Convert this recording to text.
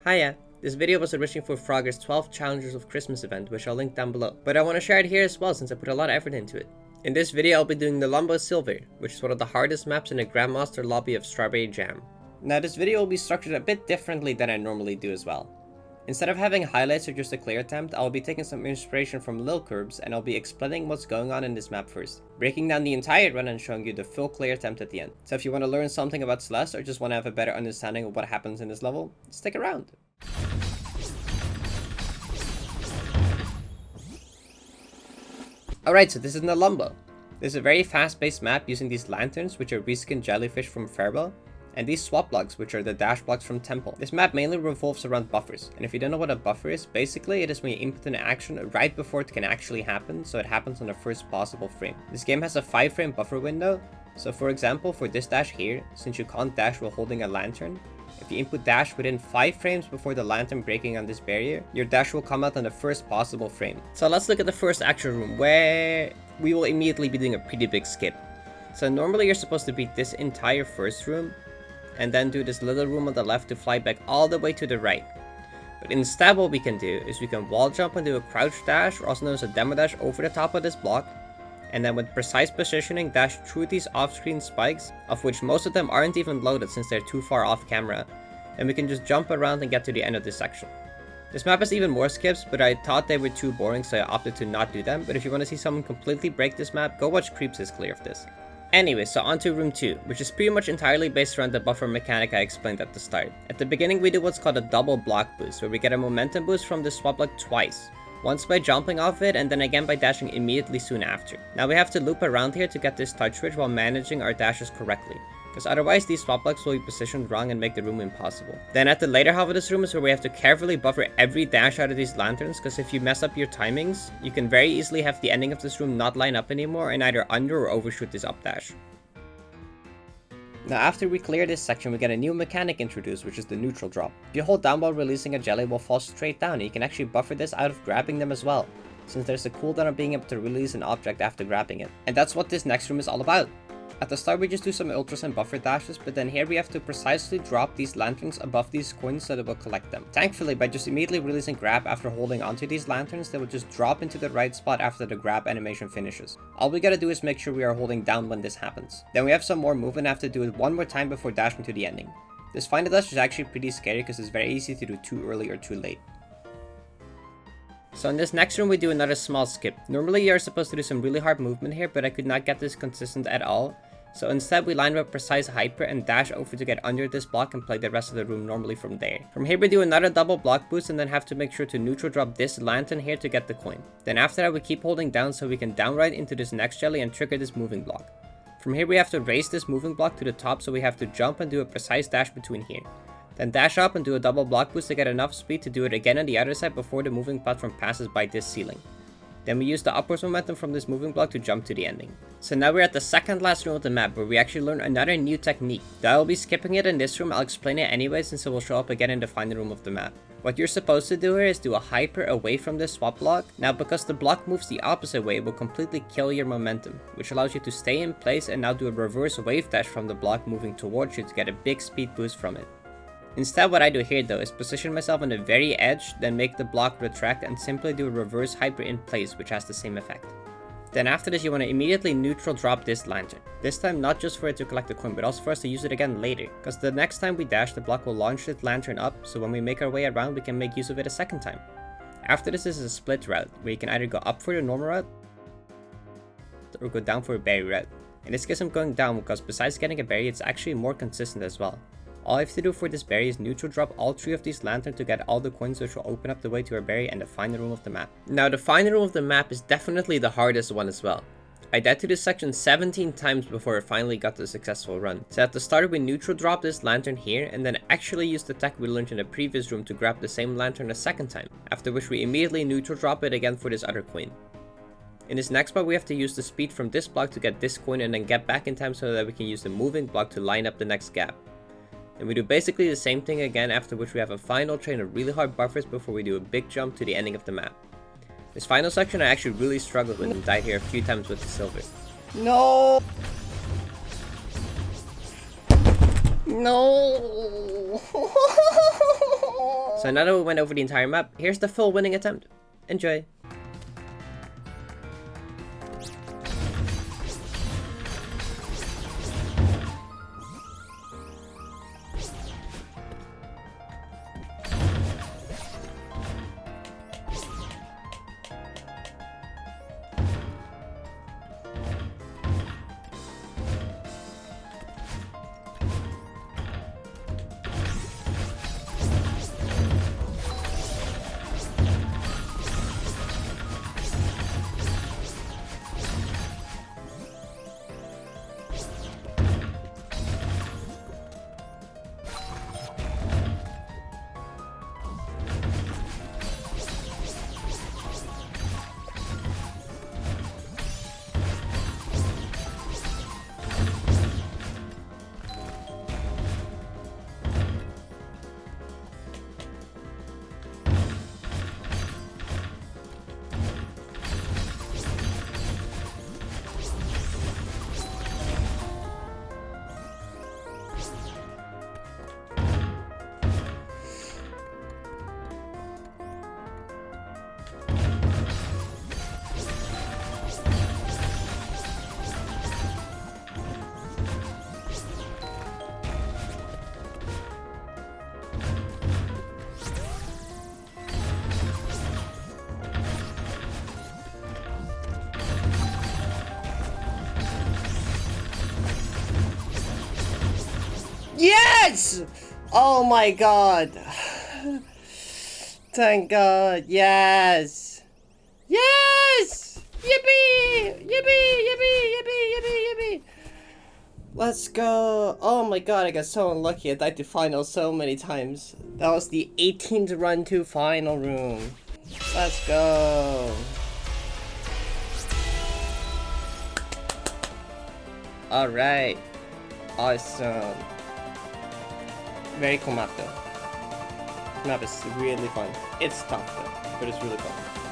Hiya! This video was originally for Frogger's 12 Challengers of Christmas event, which I'll link down below, but I want to share it here as well since I put a lot of effort into it. In this video I'll be doing Nelumbo Silver, which is one of the hardest maps in the Grandmaster lobby of Strawberry Jam. Now this video will be structured a bit differently than I normally do as well. Instead of having highlights or just a clear attempt, I'll be taking some inspiration from Lil Curbs and I'll be explaining what's going on in this map first, breaking down the entire run and showing you the full clear attempt at the end. So if you want to learn something about Celeste or just want to have a better understanding of what happens in this level, stick around. Alright, so this is Nelumbo. This is a very fast-paced map using these lanterns, which are reskinned jellyfish from Farewell, and these swap blocks, which are the dash blocks from Temple. This map mainly revolves around buffers, and if you don't know what a buffer is, basically it is when you input an action right before it can actually happen, so it happens on the first possible frame. This game has a 5-frame buffer window, so for example, for this dash here, since you can't dash while holding a lantern, if you input dash within 5 frames before the lantern breaking on this barrier, your dash will come out on the first possible frame. So let's look at the first action room, where we will immediately be doing a pretty big skip. So normally you're supposed to beat this entire first room, and then do this little room on the left to fly back all the way to the right. But instead what we can do is we can wall jump and do a crouch dash, or also known as a demo dash, over the top of this block, and then with precise positioning dash through these off-screen spikes, of which most of them aren't even loaded since they're too far off camera, and we can just jump around and get to the end of this section. This map has even more skips, but I thought they were too boring so I opted to not do them, but if you want to see someone completely break this map, go watch Creeps' clear of this. Anyway, so on to room 2, which is pretty much entirely based around the buffer mechanic I explained at the start. At the beginning we do what's called a double block boost, where we get a momentum boost from this swap block twice. Once by jumping off it, and then again by dashing immediately soon after. Now we have to loop around here to get this touch switch while managing our dashes correctly, because otherwise these swap blocks will be positioned wrong and make the room impossible. Then at the later half of this room is where we have to carefully buffer every dash out of these lanterns, because if you mess up your timings, you can very easily have the ending of this room not line up anymore and either under or overshoot this up dash. Now after we clear this section, we get a new mechanic introduced, which is the neutral drop. If you hold down while releasing a jelly, it will fall straight down, and you can actually buffer this out of grabbing them as well, since there's a cooldown of being able to release an object after grabbing it. And that's what this next room is all about. At the start we just do some ultras and buffer dashes, but then here we have to precisely drop these lanterns above these coins so that we'll collect them. Thankfully, by just immediately releasing grab after holding onto these lanterns, they will just drop into the right spot after the grab animation finishes. All we gotta do is make sure we are holding down when this happens. Then we have some more movement and have to do it one more time before dashing to the ending. This final dash is actually pretty scary because it's very easy to do too early or too late. So in this next room we do another small skip. Normally you're supposed to do some really hard movement here, but I could not get this consistent at all. So instead we line up precise hyper and dash over to get under this block and play the rest of the room normally from there. From here we do another double block boost and then have to make sure to neutral drop this lantern here to get the coin. Then after that we keep holding down so we can downright into this next jelly and trigger this moving block. From here we have to raise this moving block to the top, so we have to jump and do a precise dash between here. Then dash up and do a double block boost to get enough speed to do it again on the other side before the moving platform passes by this ceiling. Then we use the upwards momentum from this moving block to jump to the ending. So now we're at the second last room of the map, where we actually learn another new technique. Though I will be skipping it in this room, I'll explain it anyway since it will show up again in the final room of the map. What you're supposed to do here is do a hyper away from this swap block. Now because the block moves the opposite way, it will completely kill your momentum, which allows you to stay in place and now do a reverse wave dash from the block moving towards you to get a big speed boost from it. Instead what I do here though is position myself on the very edge, then make the block retract and simply do a reverse hyper in place, which has the same effect. Then after this you want to immediately neutral drop this lantern. This time not just for it to collect the coin, but also for us to use it again later, because the next time we dash the block will launch this lantern up, so when we make our way around we can make use of it a second time. After this is a split route, where you can either go up for the normal route, or go down for a berry route. In this case I'm going down because besides getting a berry it's actually more consistent as well. All I have to do for this berry is neutral drop all 3 of these lanterns to get all the coins, which will open up the way to our berry and the final room of the map. Now the final room of the map is definitely the hardest one as well. I died to this section 17 times before I finally got the successful run. So at the start we neutral drop this lantern here and then actually use the tech we learned in the previous room to grab the same lantern a second time, after which we immediately neutral drop it again for this other coin. In this next part we have to use the speed from this block to get this coin and then get back in time so that we can use the moving block to line up the next gap. And we do basically the same thing again, after which we have a final train of really hard buffers before we do a big jump to the ending of the map. This final section I actually really struggled with and died here a few times with the silver. No! No! So now that we went over the entire map, here's the full winning attempt. Enjoy. Yes! Oh my god. Thank god. Yes! Yes! Yippee! Yippee! Yippee! Yippee! Yippee! Yippee! Let's go. Oh my god, I got so unlucky. I died to final so many times. That was the 18th run to final room. Let's go. Alright. Awesome. Very cool map though. Map is really fun. It's tough though, but it's really fun.